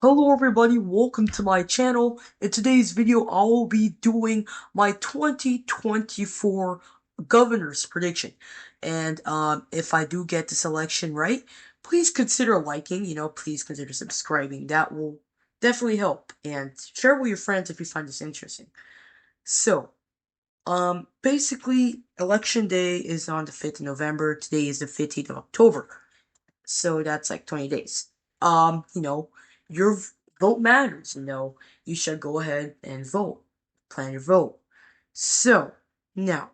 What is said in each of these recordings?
Hello everybody, welcome to my channel. In today's video, I will be doing my 2024 governor's prediction. And if I do get this election right, please consider liking, please consider subscribing. That will definitely help. And share with your friends if you find this interesting. So, basically, election day is on the 5th of November. Today is the 15th of October. So that's like 20 days. Your vote matters. You should go ahead and vote. Plan your vote. So now,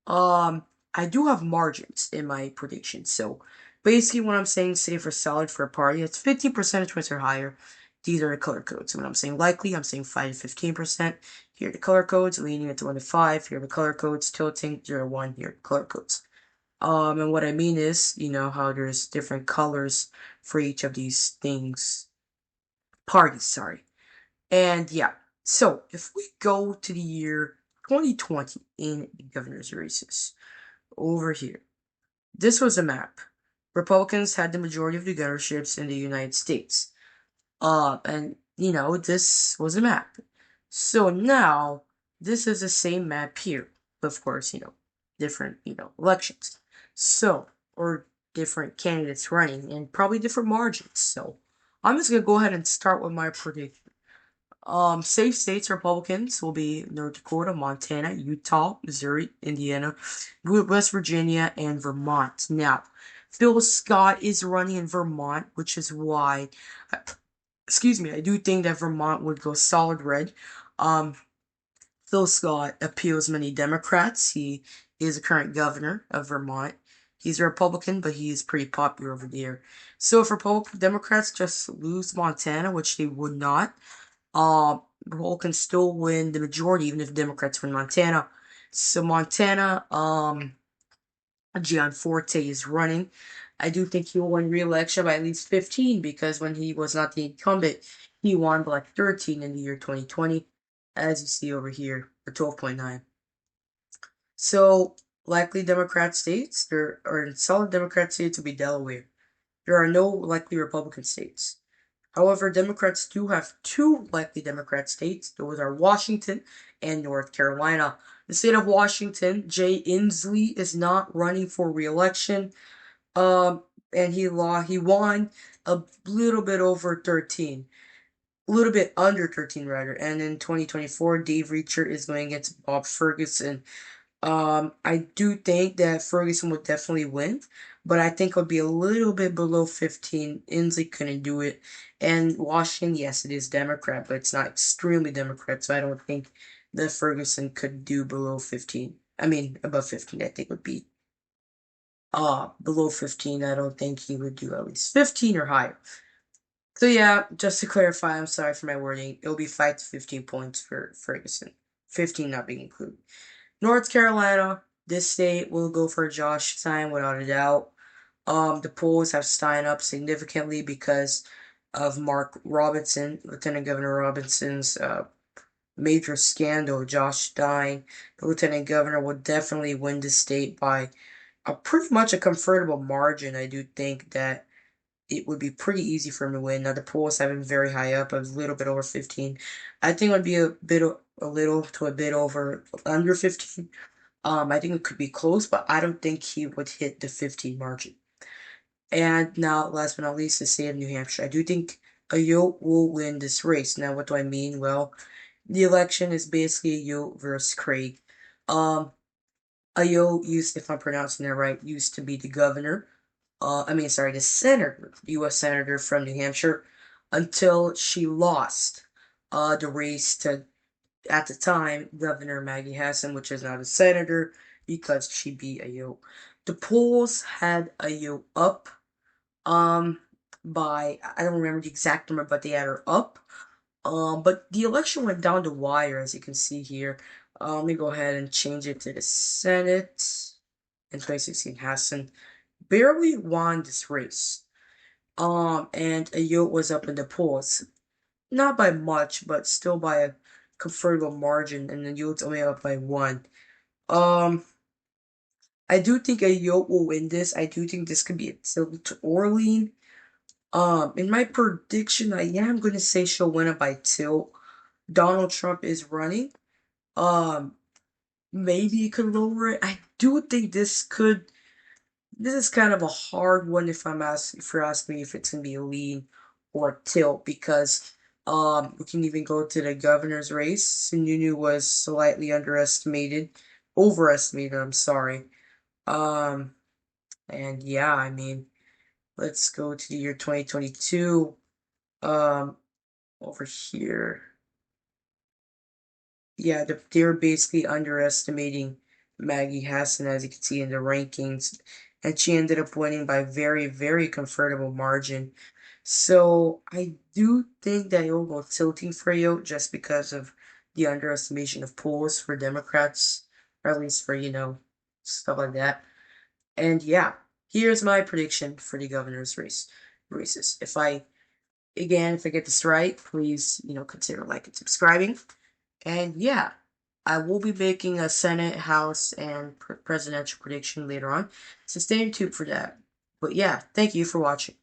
I do have margins in my predictions. So basically, what I'm saying, say for solid for a party, it's 50 percentage points or higher. These are the color codes. So when I'm saying likely, I'm saying 5 to 15%. Here are the color codes, leaning into 1 to 5. Here are the color codes, tilting 0 to 1. Here are the color codes. And what I mean is, how there's different colors for each of these things. Parties, sorry. And yeah, so if we go to the year 2020 in the governor's races, over here, this was a map. Republicans had the majority of the governorships in the United States. And, this was a map. So now, this is the same map here. Of course, different, elections. So, or different candidates running, and probably different margins. So, I'm just gonna go ahead and start with my prediction. Safe states Republicans will be North Dakota, Montana, Utah, Missouri, Indiana, West Virginia, and Vermont. Now, Phil Scott is running in Vermont, which is why, excuse me, I do think that Vermont would go solid red. Um, Phil Scott appeals many Democrats. He is the current governor of Vermont. He's a Republican, but he is pretty popular over there. So if Democrats just lose Montana, which they would not, Republicans still win the majority, even if Democrats win Montana. So Montana, Gianforte is running. I do think he will win re-election by at least 15 because when he was not the incumbent, he won by like 13 in the year 2020, as you see over here, or 12.9. So likely Democrat states, there are solid Democrat states will be Delaware. There are no likely Republican states. However, Democrats do have two likely Democrat states. Those are Washington and North Carolina. The state of Washington, Jay Inslee is not running for re-election. And he won a little bit over 13. A little bit under 13 rather. And in 2024, Dave Reacher is going against Bob Ferguson. I do think that Ferguson would definitely win, but I think it would be a little bit below 15. Inslee couldn't do it. And Washington, yes, it is Democrat, but it's not extremely Democrat, so I don't think that Ferguson could do below 15. I mean, above 15, I think would be. Below 15, I don't think he would do at least 15 or higher. So yeah, just to clarify, I'm sorry for my wording. It'll be 5 to 15 points for Ferguson. 15 not being included. North Carolina, this state will go for Josh Stein without a doubt. The polls have Stein up significantly because of Mark Robinson, Lieutenant Governor Robinson's major scandal. Josh Stein, the Lieutenant Governor, will definitely win the state by pretty much a comfortable margin. I do think that it would be pretty easy for him to win. Now the polls have him very high up, a little bit over 15. I think it would be a little to a bit over under 15. I think it could be close, but I don't think he would hit the 15 margin. And now, last but not least, the state of New Hampshire. I do think Ayotte will win this race. Now, what do I mean? Well, the election is basically Ayotte versus Craig. Ayotte used, if I'm pronouncing that right, used to be the governor. The senator, U.S. senator from New Hampshire, until she lost the race to, at the time, Governor Maggie Hassan, which is now the senator, because she beat Ayotte. The polls had Ayotte up by, I don't remember the exact number, but they had her up. But the election went down the wire, as you can see here. Let me go ahead and change it to the Senate. In 2016, Hassan barely won this race. And Ayotte was up in the polls. Not by much, but still by a comfortable margin, and Ayotte's only up by 1. Um, I do think Ayotte will win this. I do think this could be a tilt to Orlean. In my prediction, I am gonna say she'll win it by two. Donald Trump is running. Um, Maybe it could lower it. I do think this is kind of a hard one if you're asking me if it's gonna be a lean or a tilt because we can even go to the governor's race. Sununu was slightly overestimated, I'm sorry. Um and yeah, I mean, let's go to the year 2022. Um Over here. Yeah, they're basically underestimating Maggie Hassan, as you can see in the rankings, and she ended up winning by very, very comfortable margin. So I do think that it will go tilting for you just because of the underestimation of polls for Democrats, or at least for, stuff like that. And yeah, here's my prediction for the governor's races. If I get this right, please, consider liking and subscribing. And yeah, I will be making a Senate, House, and presidential prediction later on. So stay tuned for that. But yeah, thank you for watching.